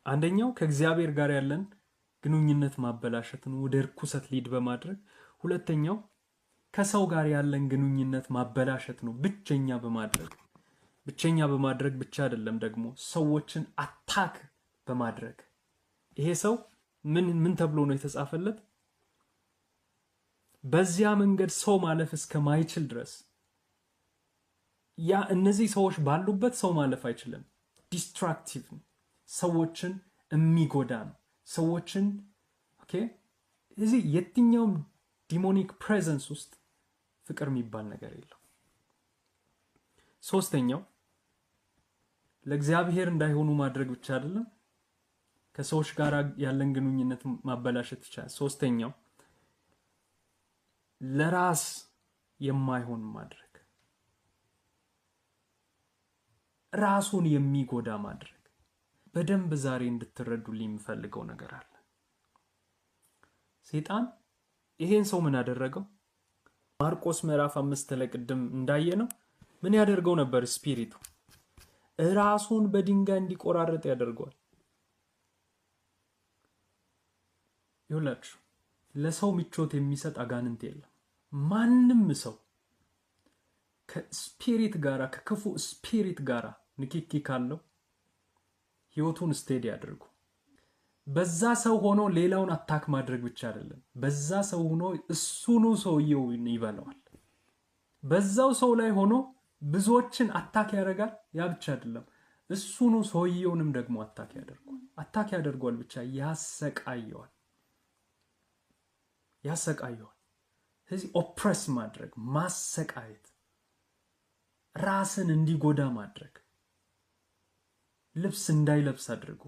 አንደኛው ከእግዚአብሔር ጋር ያለን ግንኙነት ማበላሸት ነው፣ ወደ ርኩሰት ሊድ በማድረግ። ሁለተኛው ከሰው ጋር ያለን ግንኙነት ማበላሸት ነው፣ ብቸኛ በማድረግ ብቻ አይደለም ደግሞ ሰዎችን አታክ በማድረግ። ይሄ ሰው ምን ተብሎ ነው የተጻፈለት? በዚያ መንገድ ሰው ማለፍ እስከማይችል ድረስ እነዚህ ሰዎች ባሉበት ሰው ማለፍ አይችልም። ዲስትራክቲቭ ነው፣ ሰዎችን የሚጎዳ ነው። ሰዎችን እዚህ የትኛውም ዲሞኒክ ፕሬዘንስ ውስጥ ፍቅር የሚባል ነገር የለው። ሶስተኛው ለእግዚአብሔር እንዳይሆኑ ማድረግ ብቻ አይደለም፣ ከሰዎች ጋር ያለን ግንኙነት ማበላሸት ይችላል። ሶስተኛው ለራስ የማይሆን ማድረግ፣ ራሱን የሚጎዳ ማድረግ። በደንብ ዛሬ እንድትረዱልኝ የምፈልገው ነገር አለ። ሰይጣን ይሄን ሰው ምን አደረገው? ማርቆስ ምዕራፍ 5 ላይ ቅድም እንዳየነው ምን ያደርገው ነበር? ስፒሪቱ ራሱን በድንጋይ እንዲቆራረጥ ያደርገዋል። ይኸውላችሁ ለሰው ምቾት የሚሰጥ አጋንንት የለም። ማንም ሰው ከስፒሪት ጋራ ከክፉ ስፒሪት ጋራ ንክኪ ካለው ህይወቱን ስቴዲ ያድርጉ። በዛ ሰው ሆኖ ሌላውን አታክ ማድረግ ብቻ አይደለም፣ በዛ ሰው ሆኖ እሱኑ ሰውየው ይበላዋል። በዛው ሰው ላይ ሆኖ ብዙዎችን አታክ ያደርጋል። ያ ብቻ አይደለም፣ እሱኑ ሰውየውንም ደግሞ አታክ ያደርጓል ብቻ ያሰቃየዋል። ስለዚህ ኦፕሬስ ማድረግ፣ ማሰቃየት፣ ራስን እንዲጎዳ ማድረግ፣ ልብስ እንዳይለብስ አድርጉ።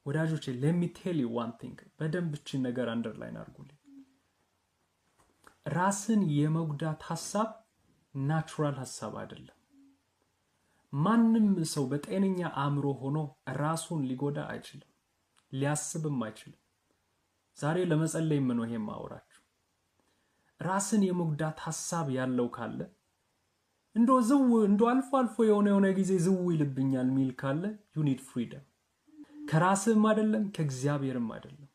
ወዳጆቼ let me tell you one thing፣ በደንብ እቺን ነገር አንደርላይን አድርጉልኝ። ራስን የመጉዳት ሐሳብ ናቹራል ሐሳብ አይደለም። ማንም ሰው በጤነኛ አእምሮ ሆኖ ራሱን ሊጎዳ አይችልም፣ ሊያስብም አይችልም። ዛሬ ለመጸለይ ምን ነው ይሄን ማውራችሁ። ራስን የመጉዳት ሐሳብ ያለው ካለ እንዶ አልፎ የሆነ ጊዜ ዝው ይልብኛል ሚል ካለ you need freedom። ከራስህም አይደለም ከእግዚአብሔርም አይደለም።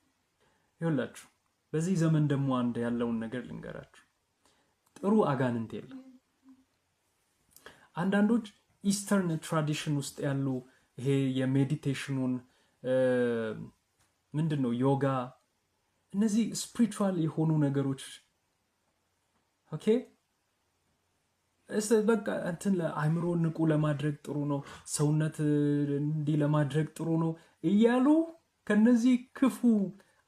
ይኸውላችሁ በዚህ ዘመን ደግሞ አንድ ያለውን ነገር ልንገራችሁ። ጥሩ አጋንንት የለም። አንዳንዶች ኢስተርን ትራዲሽን ውስጥ ያሉ ይሄ የሜዲቴሽኑን ምንድነው ዮጋ፣ እነዚህ ስፒሪቹዋል የሆኑ ነገሮች በቃ እንትን ለአእምሮ ንቁ ለማድረግ ጥሩ ነው፣ ሰውነት እንዲ ለማድረግ ጥሩ ነው እያሉ ከነዚህ ክፉ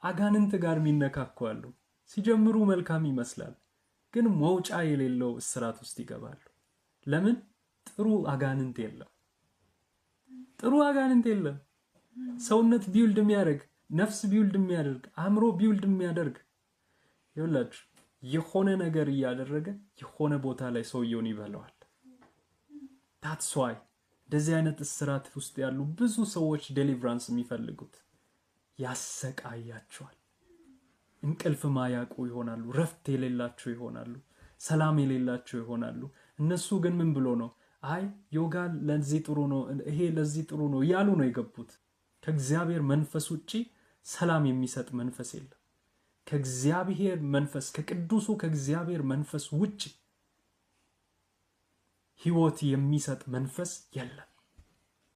አጋንንት ጋር የሚነካኳሉ። ሲጀምሩ መልካም ይመስላል፣ ግን መውጫ የሌለው እስራት ውስጥ ይገባሉ። ለምን? ጥሩ አጋንንት የለም። ሰውነት ቢውልድ የሚያደርግ፣ ነፍስ ቢውልድ የሚያደርግ፣ አእምሮ ቢውልድ የሚያደርግ ይኸውላችሁ የሆነ ነገር እያደረገ የሆነ ቦታ ላይ ሰውየውን ይበላዋል። that's why እንደዚህ አይነት እስራት ውስጥ ያሉ ብዙ ሰዎች ዴሊቨራንስ የሚፈልጉት ያሰቃያቸዋል። እንቅልፍ ማያውቁ ይሆናሉ፣ ረፍት የሌላቸው ይሆናሉ፣ ሰላም የሌላቸው ይሆናሉ። እነሱ ግን ምን ብሎ ነው አይ ዮጋ ለዚህ ጥሩ ነው፣ ይሄ ለዚህ ጥሩ ነው ያሉ ነው የገቡት። ከእግዚአብሔር መንፈስ ውጪ ሰላም የሚሰጥ መንፈስ የለም። ከእግዚአብሔር መንፈስ ከቅዱሱ ከእግዚአብሔር መንፈስ ውጪ ህይወት የሚሰጥ መንፈስ የለም።